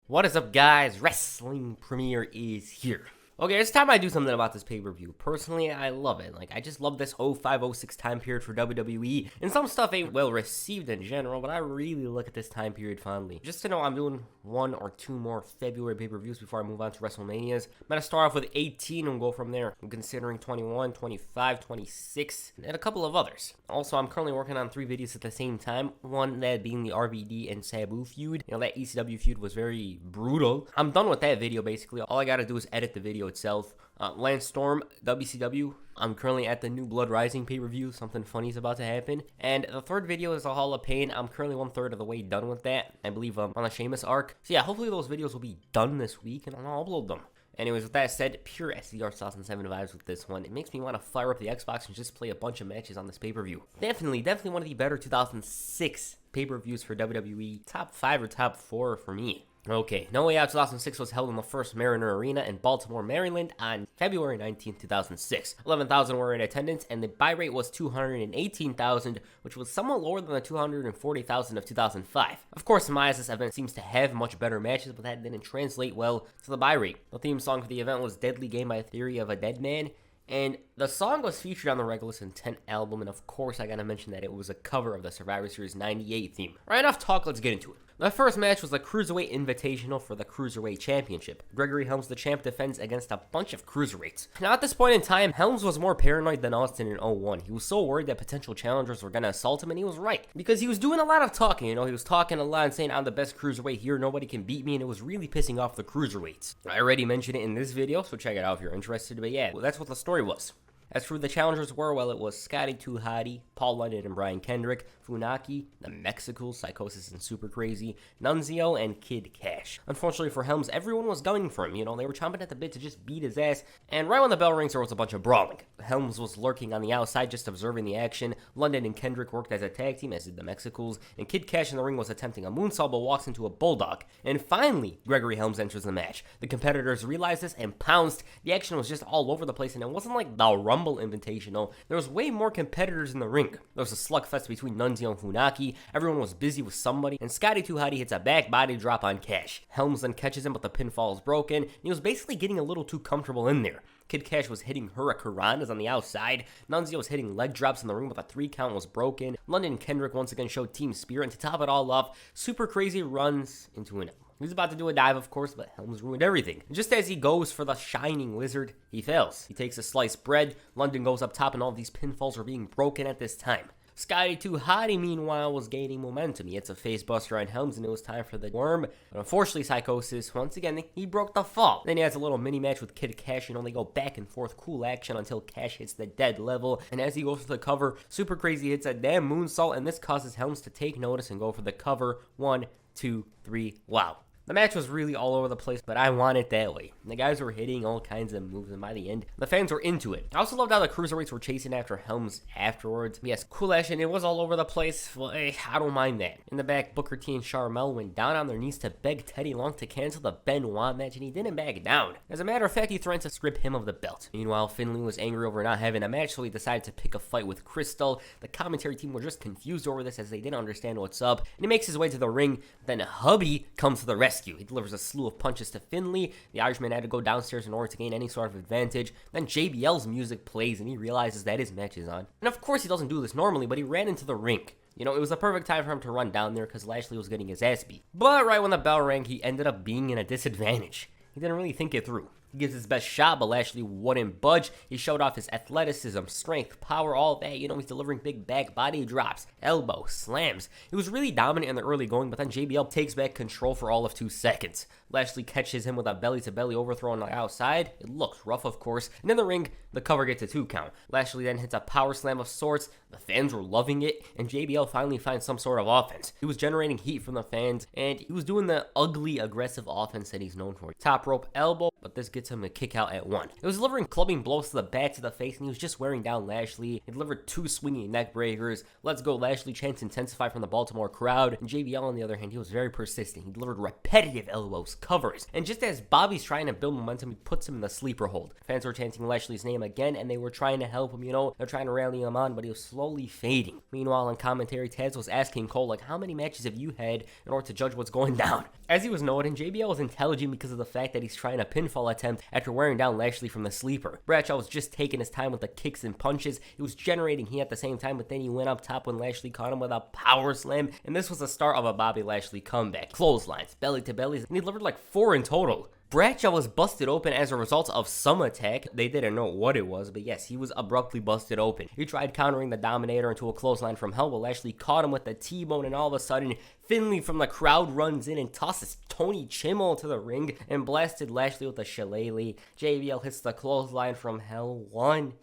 What is up, guys? Wrestling Premiere is here. Okay, it's time I do something about this pay-per-view. Personally, I love it. I just love this 05-06 time period for WWE. And some stuff ain't well received in general, but I really look at this time period fondly. Just to know, I'm doing 1 or 2 more February pay-per-views before I move on to WrestleManias. I'm going to start off with 18 and go from there. I'm considering 21, 25, 26, and a couple of others. Also, I'm currently working on 3 videos at the same time. One, that being the RVD and Sabu feud. You know, that ECW feud was very brutal. I'm done with that video, basically. All I got to do is edit the video itself. Lance Storm, WCW. I'm currently at the New Blood Rising pay-per-view. Something funny is about to happen. And the third video is a Hall of Pain. I'm currently 1/3 of the way done with that. I believe on the Sheamus arc. So yeah, hopefully those videos will be done this week and I'll upload them. Anyways, with that said, pure SDR 2007 vibes with this one. It makes me want to fire up the Xbox and just play a bunch of matches on this pay-per-view. Definitely one of the better 2006 pay-per-views for WWE. Top 5 or top 4 for me. Okay, No Way Out 2006 was held in the First Mariner Arena in Baltimore, Maryland on February 19, 2006. 11,000 were in attendance, and the buy rate was 218,000, which was somewhat lower than the 240,000 of 2005. Of course, in my eyes, this event seems to have much better matches, but that didn't translate well to the buy rate. The theme song for the event was Deadly Game by Theory of a Dead Man, and the song was featured on the Regulus Intent album, and of course I gotta mention that it was a cover of the Survivor Series 98 theme. Alright, enough talk, let's get into it. The first match was the Cruiserweight Invitational for the Cruiserweight Championship. Gregory Helms, the champ, defends against a bunch of Cruiserweights. Now at this point in time, Helms was more paranoid than Austin in 01. He was so worried that potential challengers were gonna assault him, and he was right. Because he was doing a lot of talking, he was talking a lot and saying, I'm the best Cruiserweight here, nobody can beat me, and it was really pissing off the Cruiserweights. I already mentioned it in this video, so check it out if you're interested, but yeah, that's what the story was. As for who the challengers were, well, it was Scotty 2 Hotty, Paul London and Brian Kendrick, Funaki, the Mexicals, Psychosis and Super Crazy, Nunzio, and Kid Cash. Unfortunately for Helms, everyone was gunning for him, they were chomping at the bit to just beat his ass, and right when the bell rings, there was a bunch of brawling. Helms was lurking on the outside, just observing the action. London and Kendrick worked as a tag team, as did the Mexicals, and Kid Cash in the ring was attempting a moonsault, but walks into a bulldog. And finally, Gregory Helms enters the match. The competitors realized this and pounced. The action was just all over the place, and it wasn't like the Rumble Invitational. There was way more competitors in the ring. There was a slugfest between Nunzio and Funaki. Everyone was busy with somebody, and Scotty 2 Hotty hits a back body drop on Cash. Helms then catches him, but the pinfall is broken, and he was basically getting a little too comfortable in there. Kid Cash was hitting Hurricanranas on the outside. Nunzio was hitting leg drops in the ring, but the 3 count was broken. London and Kendrick once again showed team spirit, and to top it all off, Super Crazy runs into an He was about to do a dive, of course, but Helms ruined everything. Just as he goes for the Shining Lizard, he fails. He takes a sliced bread. London goes up top, and all of these pinfalls are being broken at this time. Scotty 2 Hotty, meanwhile, was gaining momentum. He hits a face buster on Helms, and it was time for the worm. But unfortunately, Psychosis, once again, he broke the fall. Then he has a little mini-match with Kid Cash, and they go back and forth, cool action until Cash hits the dead level. And as he goes for the cover, Super Crazy hits a damn moonsault, and this causes Helms to take notice and go for the cover. 1, 2, 3, wow. The match was really all over the place, but I want it that way. The guys were hitting all kinds of moves, and by the end, the fans were into it. I also loved how the Cruiserweights were chasing after Helms afterwards. Yes, cool action, it was all over the place. Well, I don't mind that. In the back, Booker T and Sharmell went down on their knees to beg Teddy Long to cancel the Benoit match, and he didn't back down. As a matter of fact, he threatened to strip him of the belt. Meanwhile, Finlay was angry over not having a match, so he decided to pick a fight with Crystal. The commentary team were just confused over this as they didn't understand what's up, and he makes his way to the ring. Then Hubby comes to the rescue. He delivers a slew of punches to Finlay. The Irishman had to go downstairs in order to gain any sort of advantage. Then JBL's music plays, and he realizes that his match is on. And of course, he doesn't do this normally, but he ran into the ring. It was the perfect time for him to run down there because Lashley was getting his ass beat. But right when the bell rang, he ended up being in a disadvantage. He didn't really think it through. He gives his best shot, but Lashley wouldn't budge. He showed off his athleticism, strength, power, all that. He's delivering big back body drops, elbow, slams. He was really dominant in the early going, but then JBL takes back control for all of 2 seconds. Lashley catches him with a belly-to-belly overthrow on the outside. It looks rough, of course. And in the ring, the cover gets a 2 count. Lashley then hits a power slam of sorts. The fans were loving it, and JBL finally finds some sort of offense. He was generating heat from the fans, and he was doing the ugly, aggressive offense that he's known for. Top rope elbow, but this gives gets him a kick out at 1. It was delivering clubbing blows to the back to the face, and he was just wearing down Lashley. He delivered 2 swinging neck breakers. Let's go Lashley chants intensified from the Baltimore crowd. And JBL, on the other hand, he was very persistent. He delivered repetitive elbows, covers, and just as Bobby's trying to build momentum, he puts him in the sleeper hold. Fans were chanting Lashley's name again, and they were trying to help him, they're trying to rally him on, but he was slowly fading. Meanwhile, on commentary, Taz was asking Cole, like, how many matches have you had in order to judge what's going down? As he was noting, JBL was intelligent because of the fact that he's trying a pinfall attempt after wearing down Lashley from the sleeper. Bradshaw was just taking his time with the kicks and punches. He was generating heat at the same time, but then he went up top when Lashley caught him with a power slam, and this was the start of a Bobby Lashley comeback. Clotheslines, belly to bellies, and he delivered like 4 in total. Bradshaw was busted open as a result of some attack. They didn't know what it was, but yes, he was abruptly busted open. He tried countering the Dominator into a clothesline from hell, but Lashley caught him with the T-bone, and all of a sudden, Finley from the crowd runs in and tosses Tony Chimel to the ring and blasted Lashley with a shillelagh. JBL hits the clothesline from hell. 1,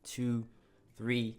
2, 3.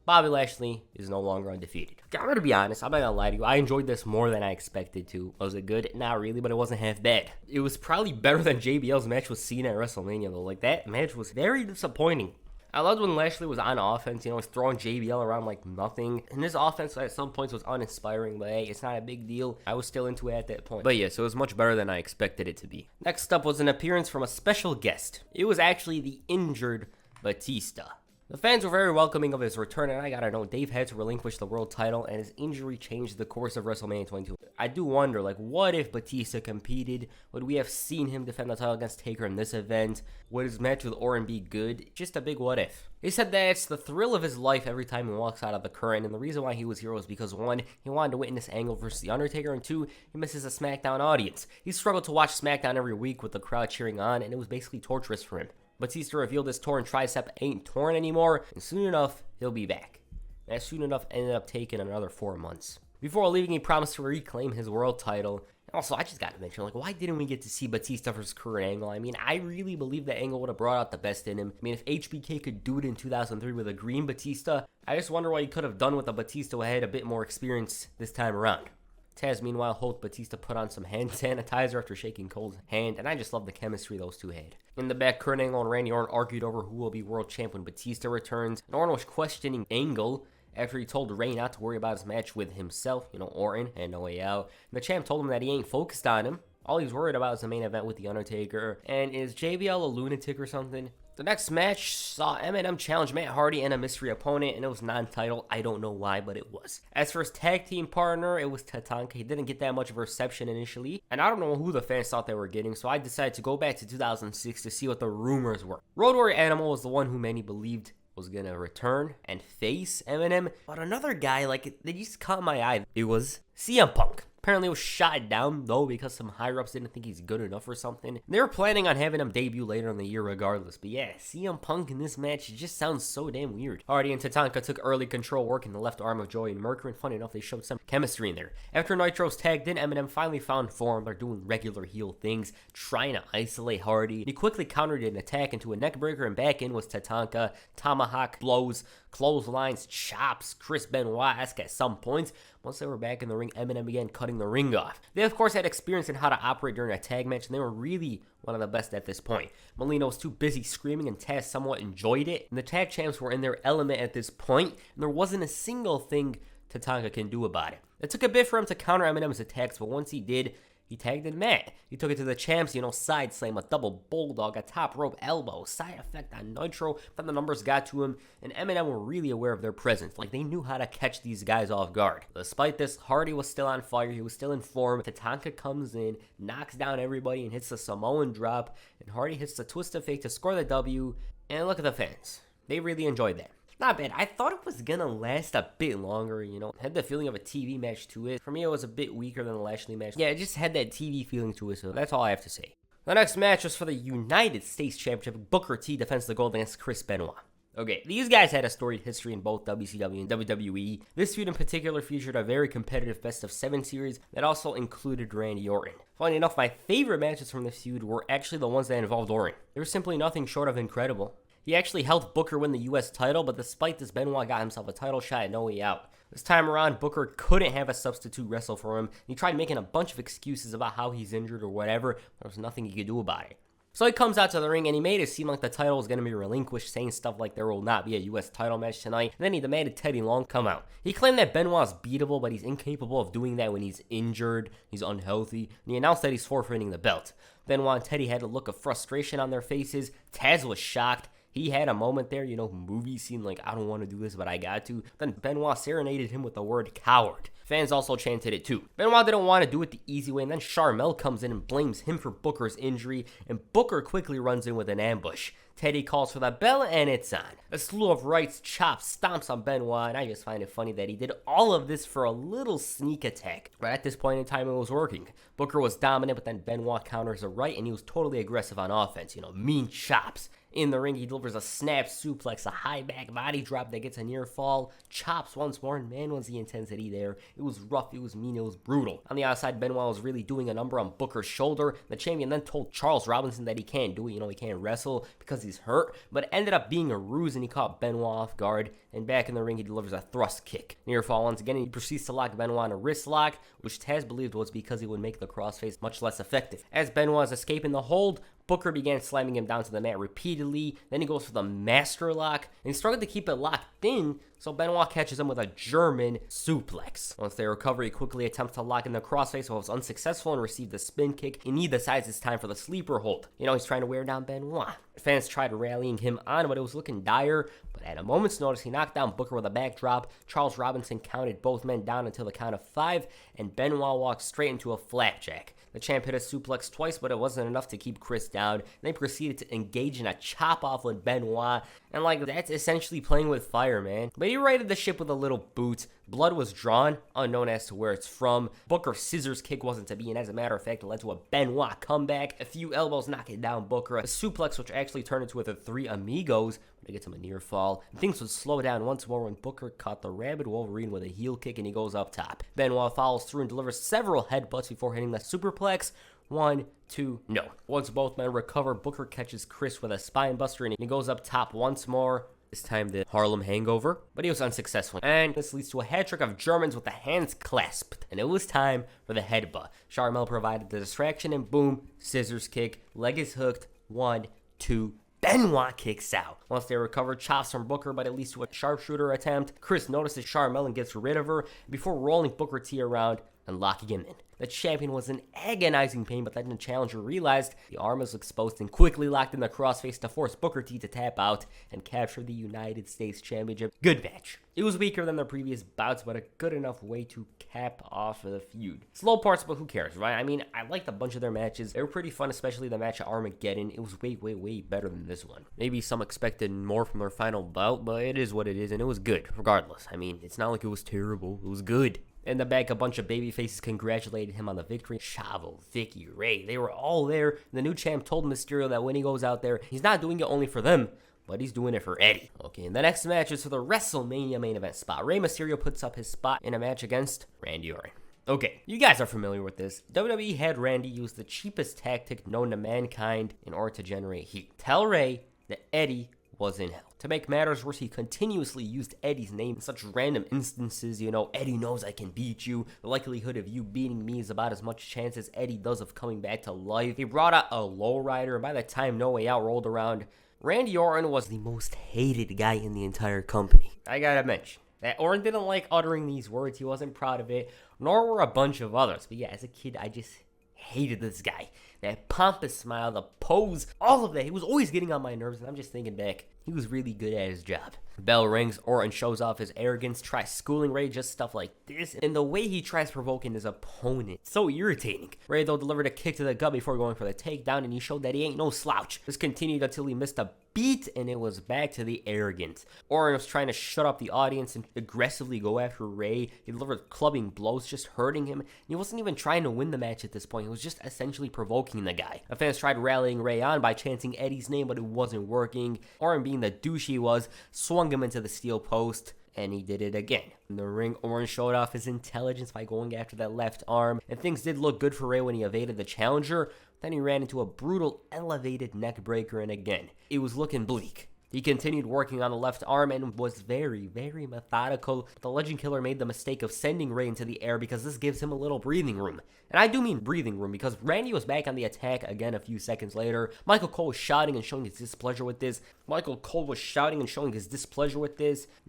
Bobby Lashley is no longer undefeated. I'm gonna be honest, I'm not gonna lie to you, I enjoyed this more than I expected to. Was it good? Not really, but it wasn't half bad. It was probably better than JBL's match with Cena at WrestleMania though. Like, that match was very disappointing. I loved when Lashley was on offense, he's throwing JBL around like nothing. And his offense at some points was uninspiring, but hey, it's not a big deal. I was still into it at that point. But yes, it was much better than I expected it to be. Next up was an appearance from a special guest. It was actually the injured Batista. The fans were very welcoming of his return, and I gotta know, Dave had to relinquish the world title, and his injury changed the course of WrestleMania 22. I do wonder, like, what if Batista competed? Would we have seen him defend the title against Taker in this event? Would his match with Orton be good? Just a big what if. He said that it's the thrill of his life every time he walks out of the curtain, and the reason why he was here was because 1, he wanted to witness Angle versus The Undertaker, and 2, he misses a SmackDown audience. He struggled to watch SmackDown every week with the crowd cheering on, and it was basically torturous for him. Batista revealed his torn tricep ain't torn anymore, and soon enough, he'll be back. That soon enough ended up taking another 4 months. Before leaving, he promised to reclaim his world title. Also, I just gotta mention, like, why didn't we get to see Batista versus Kurt Angle? I mean, I really believe that Angle would have brought out the best in him. I mean, if HBK could do it in 2003 with a green Batista, I just wonder what he could have done with a Batista who had a bit more experience this time around. Taz, meanwhile, hoped Batista put on some hand sanitizer after shaking Cole's hand, and I just love the chemistry those two had. In the back, Kurt Angle and Randy Orton argued over who will be world champ when Batista returns, and Orton was questioning Angle after he told Ray not to worry about his match with himself, Orton, and No Way Out. And the champ told him that he ain't focused on him. All he's worried about is the main event with The Undertaker. And is JBL a lunatic or something? The next match saw Eminem challenge Matt Hardy and a mystery opponent, and it was non-title. I don't know why, but it was. As for his tag team partner, it was Tatanka. He didn't get that much of a reception initially, and I don't know who the fans thought they were getting, so I decided to go back to 2006 to see what the rumors were. Road Warrior Animal was the one who many believed was gonna return and face Eminem, but another guy, like, they just caught my eye. It was CM Punk. Apparently it was shot down, though, because some higher-ups didn't think he's good enough or something. They were planning on having him debut later in the year regardless. But yeah, CM Punk in this match, it just sounds so damn weird. Hardy and Tatanka took early control work in the left arm of Joey and Mercury, and funny enough, they showed some chemistry in there. After Nitro's tagged in, Eminem finally found form. They're doing regular heel things, trying to isolate Hardy. He quickly countered an attack into a neckbreaker, and back in was Tatanka. Tomahawk blows, clotheslines, chops, Chris Benoit-esque at some points. Once they were back in the ring, Eminem began cutting the ring off. They, of course, had experience in how to operate during a tag match, and they were really one of the best at this point. Molina was too busy screaming, and Taz somewhat enjoyed it. And the tag champs were in their element at this point, and there wasn't a single thing Tatanka can do about it. It took a bit for him to counter Eminem's attacks, but once he did, he tagged in Matt. He took it to the champs, side slam, a double bulldog, a top rope elbow, side effect on Nitro. Then the numbers got to him, and Eminem were really aware of their presence. Like, they knew how to catch these guys off guard. Despite this, Hardy was still on fire. He was still in form. Tatanka comes in, knocks down everybody, and hits the Samoan drop. And Hardy hits the twist of fate to score the W. And look at the fans. They really enjoyed that. Not bad. I thought it was gonna last a bit longer, Had the feeling of a TV match to it. For me, it was a bit weaker than the Lashley match. Yeah, it just had that TV feeling to it, so that's all I have to say. The next match was for the United States Championship. Booker T defends the gold against Chris Benoit. Okay, these guys had a storied history in both WCW and WWE. This feud in particular featured a very competitive best-of-7 series that also included Randy Orton. Funny enough, my favorite matches from this feud were actually the ones that involved Orton. They were simply nothing short of incredible. He actually helped Booker win the US title, but despite this, Benoit got himself a title shot at No Way Out. This time around, Booker couldn't have a substitute wrestle for him. He tried making a bunch of excuses about how he's injured or whatever, but there was nothing he could do about it. So he comes out to the ring and he made it seem like the title was going to be relinquished, saying stuff like there will not be a US title match tonight. And then he demanded Teddy Long come out. He claimed that Benoit's beatable, but he's incapable of doing that when he's injured, he's unhealthy, and he announced that he's forfeiting the belt. Benoit and Teddy had a look of frustration on their faces. Taz was shocked. He had a moment there, movie scene like, I don't want to do this, but I got to. Then Benoit serenaded him with the word coward. Fans also chanted it too. Benoit didn't want to do it the easy way, and then Sharmell comes in and blames him for Booker's injury, and Booker quickly runs in with an ambush. Teddy calls for the bell, and it's on. A slew of rights, chops, stomps on Benoit, and I just find it funny that he did all of this for a little sneak attack. But at this point in time, it was working. Booker was dominant, but then Benoit counters a right, and he was totally aggressive on offense. Mean chops. In the ring, he delivers a snap suplex, a high back body drop that gets a near fall, chops once more, and man, was the intensity there. It was rough, it was mean, it was brutal. On the outside, Benoit was really doing a number on Booker's shoulder. The champion then told Charles Robinson that he can't do it, he can't wrestle because he's hurt, but it ended up being a ruse, and he caught Benoit off guard. And back in the ring, he delivers a thrust kick. Near fall once again, and he proceeds to lock Benoit in a wrist lock, which Taz believed was because he would make the crossface much less effective. As Benoit is escaping the hold, Booker began slamming him down to the mat repeatedly. Then he goes for the master lock, and he struggled to keep it locked in, so Benoit catches him with a German suplex. Once they recover, he quickly attempts to lock in the crossface, but was unsuccessful and received a spin kick, and he decides it's time for the sleeper hold. He's trying to wear down Benoit. Fans tried rallying him on, but it was looking dire. But at a moment's notice, he knocked down Booker with a backdrop. Charles Robinson counted both men down until the count of 5, and Benoit walked straight into a flapjack. The champ hit a suplex twice, but it wasn't enough to keep Chris down. They proceeded to engage in a chop-off with Benoit, and that's essentially playing with fire, man. But he righted the ship with a little boot. Blood was drawn, unknown as to where it's from. Booker's scissors kick wasn't to be, and as a matter of fact, it led to a Benoit comeback. A few elbows knocking down Booker. A suplex, which actually turned into the Three Amigos, but it gets him a near fall. Things would slow down once more when Booker caught the Rabid Wolverine with a heel kick, and he goes up top. Benoit follows through and delivers several headbutts before hitting the superplex. 1, 2, no. Once both men recover, Booker catches Chris with a spine buster, and he goes up top once more. This time the Harlem Hangover, but he was unsuccessful. And this leads to a hat trick of Germans with the hands clasped. And it was time for the headbutt. Sharmell provided the distraction, and boom, scissors kick, leg is hooked, 1, 2, Benoit kicks out. Once they recover, chops from Booker, but it leads to a sharpshooter attempt. Chris notices Sharmell and gets rid of her before rolling Booker T around and locking him in. The champion was in agonizing pain, but then the challenger realized the arm was exposed and quickly locked in the crossface to force Booker T to tap out and capture the United States Championship. Good match. It was weaker than the previous bouts, but a good enough way to cap off the feud. Slow parts, but who cares, right? I liked a bunch of their matches. They were pretty fun, especially the match at Armageddon. It was way, way, way better than this one. Maybe some expected more from their final bout, but it is what it is, and it was good, regardless. It's not like it was terrible. It was good. In the back, a bunch of babyfaces congratulated him on the victory. Chavo, Vicky, Ray, they were all there. The new champ told Mysterio that when he goes out there, he's not doing it only for them, but he's doing it for Eddie. Okay, and the next match is for the WrestleMania main event spot. Rey Mysterio puts up his spot in a match against Randy Orton. Okay, you guys are familiar with this. WWE had Randy use the cheapest tactic known to mankind in order to generate heat. Tell Rey that Eddie was in hell. To make matters worse, he continuously used Eddie's name in such random instances. Eddie knows I can beat you. The likelihood of you beating me is about as much chance as Eddie does of coming back to life. He brought out a lowrider, and by the time No Way Out rolled around, Randy Orton was the most hated guy in the entire company. I gotta mention that Orton didn't like uttering these words. He wasn't proud of it, nor were a bunch of others. But yeah, as a kid, I just hated this guy. That pompous smile, the pose, all of that. He was always getting on my nerves, and I'm just thinking back, he was really good at his job. Bell rings, Orton shows off his arrogance, tries schooling Ray, just stuff like this, and the way he tries provoking his opponent, so irritating. Ray, though, delivered a kick to the gut before going for the takedown, and he showed that he ain't no slouch. This continued until he missed a beat, and it was back to the arrogance. Orton was trying to shut up the audience and aggressively go after Ray. He delivered clubbing blows, just hurting him, and he wasn't even trying to win the match at this point. He was just essentially provoking the guy. The fans tried rallying Ray on by chanting Eddie's name, but it wasn't working. Orton, being the douche he was, swung him into the steel post, and he did it again. In the ring, Orton showed off his intelligence by going after that left arm, and things did look good for Ray when he evaded the challenger. Then he ran into a brutal elevated neck breaker, and again, it was looking bleak. He continued working on the left arm and was very, very methodical. The Legend Killer made the mistake of sending Rey into the air because this gives him a little breathing room. And I do mean breathing room because Randy was back on the attack again a few seconds later. Michael Cole was shouting and showing his displeasure with this. And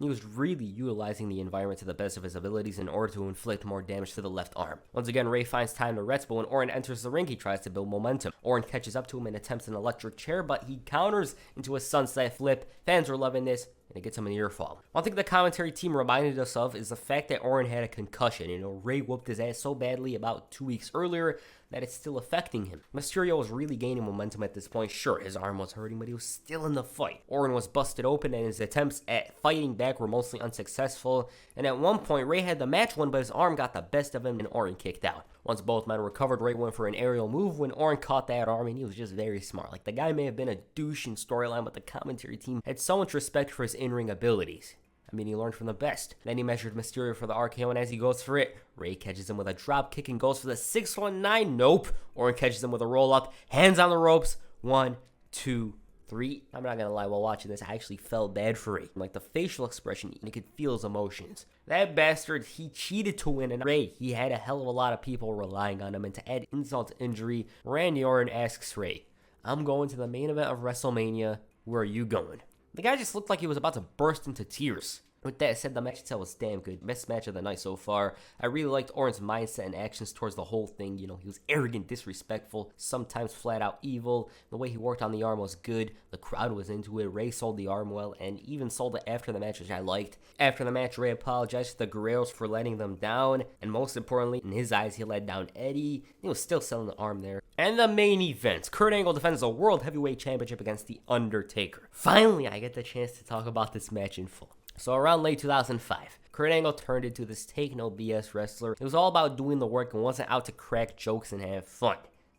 he was really utilizing the environment to the best of his abilities in order to inflict more damage to the left arm. Once again, Rey finds time to rest, but when Orton enters the ring, he tries to build momentum. Orton catches up to him and attempts an electric chair, but he counters into a sunset flip. Fans are loving this, and it gets him an earfall. One thing the commentary team reminded us of is the fact that Orton had a concussion. Rey whooped his ass so badly about 2 weeks earlier that it's still affecting him. Mysterio was really gaining momentum at this point. Sure, his arm was hurting, but he was still in the fight. Orton was busted open, and his attempts at fighting back were mostly unsuccessful. And at one point, Rey had the match won, but his arm got the best of him, and Orton kicked out. Once both men recovered, Rey went for an aerial move when Orton caught that arm, and he was just very smart. Like, the guy may have been a douche in storyline, but the commentary team had so much respect for his in-ring abilities. I mean, he learned from the best. Then he measured Mysterio for the RKO, and as he goes for it, Rey catches him with a drop kick and goes for the 619. Nope. Orton catches him with a roll-up. Hands on the ropes. 1, 2, 3. I'm not gonna lie, while watching this, I actually felt bad for Rey. Like, the facial expression, you could feel his emotions. That bastard, he cheated to win, and Rey, he had a hell of a lot of people relying on him, and to add insult to injury, Randy Orton asks Rey, I'm going to the main event of WrestleMania. Where are you going? The guy just looked like he was about to burst into tears. With that said, the match itself was damn good. Best match of the night so far. I really liked Orton's mindset and actions towards the whole thing. He was arrogant, disrespectful, sometimes flat out evil. The way he worked on the arm was good. The crowd was into it. Rey sold the arm well and even sold it after the match, which I liked. After the match, Rey apologized to the Guerreros for letting them down. And most importantly, in his eyes, he let down Eddie. He was still selling the arm there. And the main event, Kurt Angle defends the World Heavyweight Championship against The Undertaker. Finally, I get the chance to talk about this match in full. So around late 2005, Kurt Angle turned into this take-no-BS wrestler. It was all about doing the work and wasn't out to crack jokes and have fun.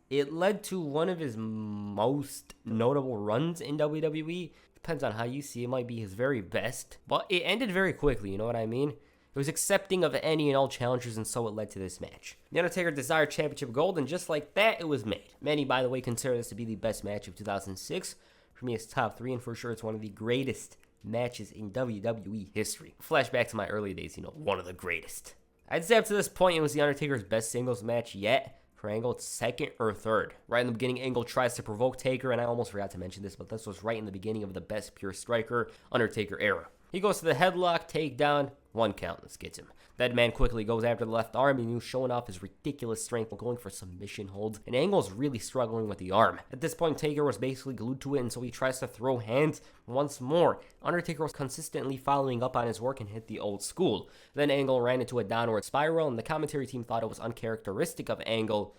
It led to one of his most notable runs in WWE. Depends on how you see it. It might be his very best. But it ended very quickly, you know what I mean? It was accepting of any and all challengers, and so it led to this match. The Undertaker desired championship gold, and just like that, it was made. Many, by the way, consider this to be the best match of 2006. For me, it's top 3, and for sure, it's one of the greatest matches in WWE history. Flashback to my early days, one of the greatest. I'd say up to this point, it was The Undertaker's best singles match yet. For Angle, it's second or third. Right in the beginning, Angle tries to provoke Taker, and I almost forgot to mention this, but this was right in the beginning of the best pure striker Undertaker era. He goes to the headlock, takedown, 1 count. This gets him. That man quickly goes after the left arm, and he was showing off his ridiculous strength, going for submission holds, and Angle's really struggling with the arm. At this point, Taker was basically glued to it, and so he tries to throw hands once more. Undertaker was consistently following up on his work and hit the old school. Then Angle ran into a downward spiral, and the commentary team thought it was uncharacteristic of Angle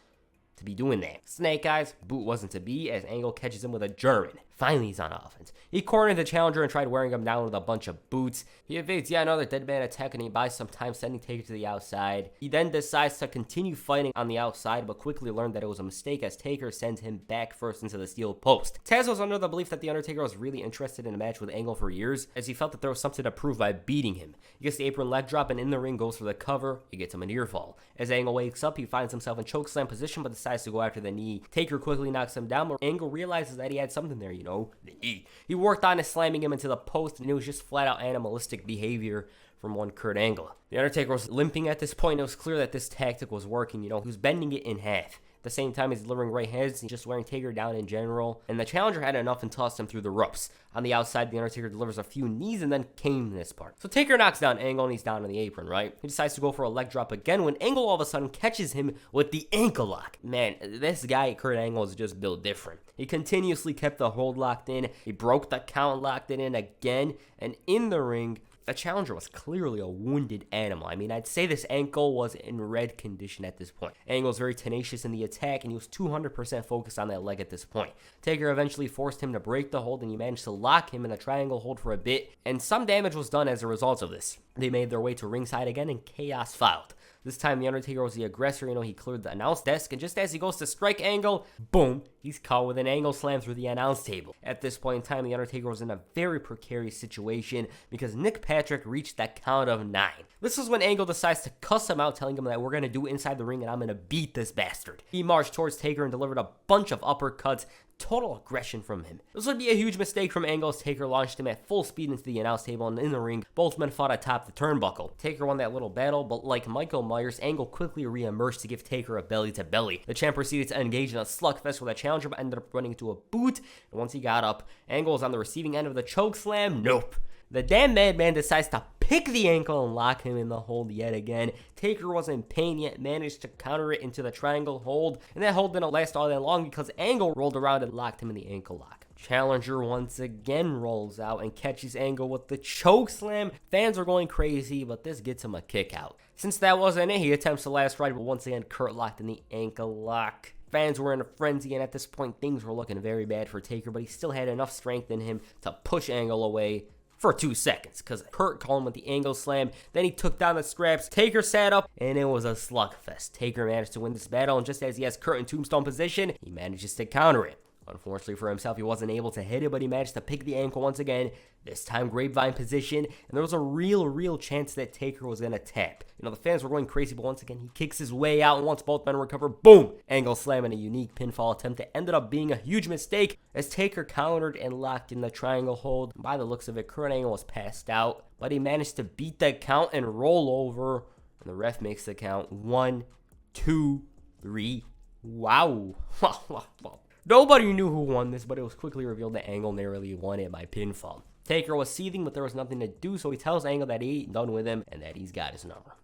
to be doing that. Snake Eyes, boot wasn't to be, as Angle catches him with a German. Finally, he's on offense. He cornered the challenger and tried wearing him down with a bunch of boots. He evades yet another deadman attack, and he buys some time, sending Taker to the outside. He then decides to continue fighting on the outside, but quickly learned that it was a mistake as Taker sends him back first into the steel post. Taz was under the belief that The Undertaker was really interested in a match with Angle for years, as he felt that there was something to prove by beating him. He gets the apron leg drop, and in the ring goes for the cover. He gets him an earfall. As Angle wakes up, he finds himself in chokeslam position, but decides to go after the knee. Taker quickly knocks him down, but Angle realizes that he had something there, the knee. He worked on it, slamming him into the post, and it was just flat out animalistic behavior from one Kurt Angle. The Undertaker was limping at this point. It was clear that this tactic was working, he was bending it in half. At the same time, he's delivering right hands and just wearing Taker down in general. And the challenger had enough and tossed him through the ropes. On the outside, The Undertaker delivers a few knees and then came this part. So Taker knocks down Angle and he's down on the apron, right? He decides to go for a leg drop again when Angle all of a sudden catches him with the ankle lock. Man, this guy, Kurt Angle, is just built different. He continuously kept the hold locked in. He broke the count, locked it in again. And in the ring, the challenger was clearly a wounded animal. I mean, I'd say this ankle was in red condition at this point. Angle's very tenacious in the attack, and he was 200% focused on that leg at this point. Taker eventually forced him to break the hold, and he managed to lock him in a triangle hold for a bit, and some damage was done as a result of this. They made their way to ringside again, and chaos followed. This time, The Undertaker was the aggressor. He cleared the announce desk, and just as he goes to strike Angle, boom, He's caught with an angle slam through the announce table. At this point in time, The Undertaker was in a very precarious situation because Nick Patrick reached that count of 9. This is when Angle decides to cuss him out, telling him that we're going to do it inside the ring and I'm going to beat this bastard. He marched towards Taker and delivered a bunch of uppercuts. Total aggression from him. This would be a huge mistake from Angle as Taker launched him at full speed into the announce table, and in the ring, both men fought atop the turnbuckle. Taker won that little battle, but like Michael Myers, Angle quickly re-emerged to give Taker a belly-to-belly. The champ proceeded to engage in a slugfest with a challenger, but ended up running into a boot, and once he got up, Angle was on the receiving end of the choke slam. Nope. The damn madman decides to pick the ankle and lock him in the hold yet again. Taker was in pain yet managed to counter it into the triangle hold, and that hold didn't last all that long because Angle rolled around and locked him in the ankle lock. Challenger once again rolls out and catches Angle with the choke slam. Fans are going crazy, but this gets him a kick out. Since that wasn't it, he attempts the last ride, but once again Kurt locked in the ankle lock. Fans were in a frenzy, and at this point things were looking very bad for Taker, but he still had enough strength in him to push Angle away for 2 seconds, because Kurt called him with the angle slam. Then he took down the straps. Taker sat up, and it was a slugfest. Taker managed to win this battle, and just as he has Kurt in tombstone position, he manages to counter it. Unfortunately for himself, he wasn't able to hit it, but he managed to pick the ankle once again, this time grapevine position, and there was a real chance that Taker was going to tap. You know, the fans were going crazy, but once again, he kicks his way out, and once both men recover, boom! Angle slam and a unique pinfall attempt that ended up being a huge mistake as Taker countered and locked in the triangle hold. By the looks of it, Kurt Angle was passed out, but he managed to beat that count and roll over, and the ref makes the count 1, 2, 3. Wow. Nobody knew who won this, but it was quickly revealed that Angle narrowly won it by pinfall. Taker was seething, but there was nothing to do, so he tells Angle that he ain't done with him and that he's got his number.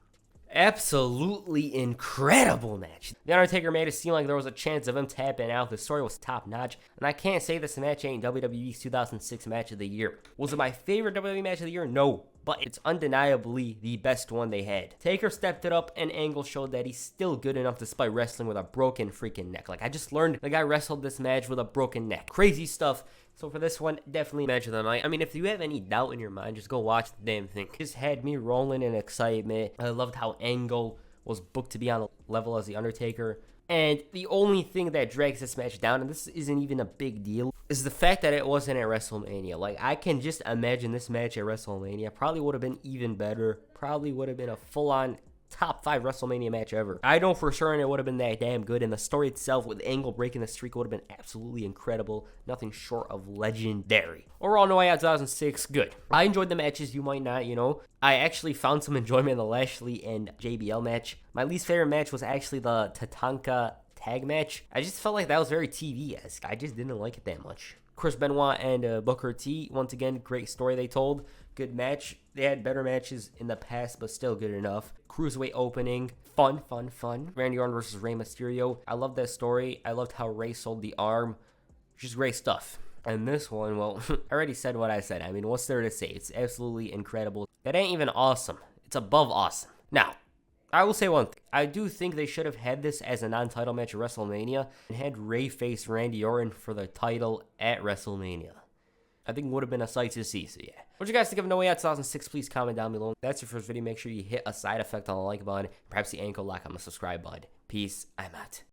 Absolutely incredible match. The Undertaker made it seem like there was a chance of him tapping out. The story was top notch, and I can't say this match ain't WWE's 2006 match of the year. Was it my favorite WWE match of the year? No, but it's undeniably the best one they had. Taker stepped it up, and Angle showed that he's still good enough despite wrestling with a broken freaking neck. Like, I just learned the guy wrestled this match with a broken neck. Crazy stuff. So for this one, definitely match of the night. I mean, if you have any doubt in your mind, just go watch the damn thing. It just had me rolling in excitement. I loved how Angle was booked to be on the level as The Undertaker. And the only thing that drags this match down, and this isn't even a big deal, is the fact that it wasn't at WrestleMania. Like, I can just imagine this match at WrestleMania probably would have been even better. Probably would have been a full-on top 5 WrestleMania match ever. I know for sure, and it would have been that damn good, and the story itself with Angle breaking the streak would have been absolutely incredible. Nothing short of legendary. Overall, No Way Out 2006, good. I enjoyed the matches, you might not, you know. I actually found some enjoyment in the Lashley and JBL match. My least favorite match was actually the Tatanka tag match. I just felt like that was very TV-esque. I just didn't like it that much. Chris Benoit and Booker T, once again, great story they told. Good match. They had better matches in the past, but still good enough. Cruiserweight opening. Fun. Randy Orton versus Rey Mysterio. I loved that story. I loved how Rey sold the arm. Just great stuff. And this one, well, I already said what I said. I mean, what's there to say? It's absolutely incredible. That ain't even awesome. It's above awesome. Now, I will say one thing. I do think they should have had this as a non-title match at WrestleMania and had Rey face Randy Orton for the title at WrestleMania. I think it would have been a sight to see, so yeah. What you guys think of No Way Out 2006? Please comment down below. That's your first video. Make sure you hit a side effect on the like button, perhaps the ankle lock on the subscribe button. Peace. I'm out.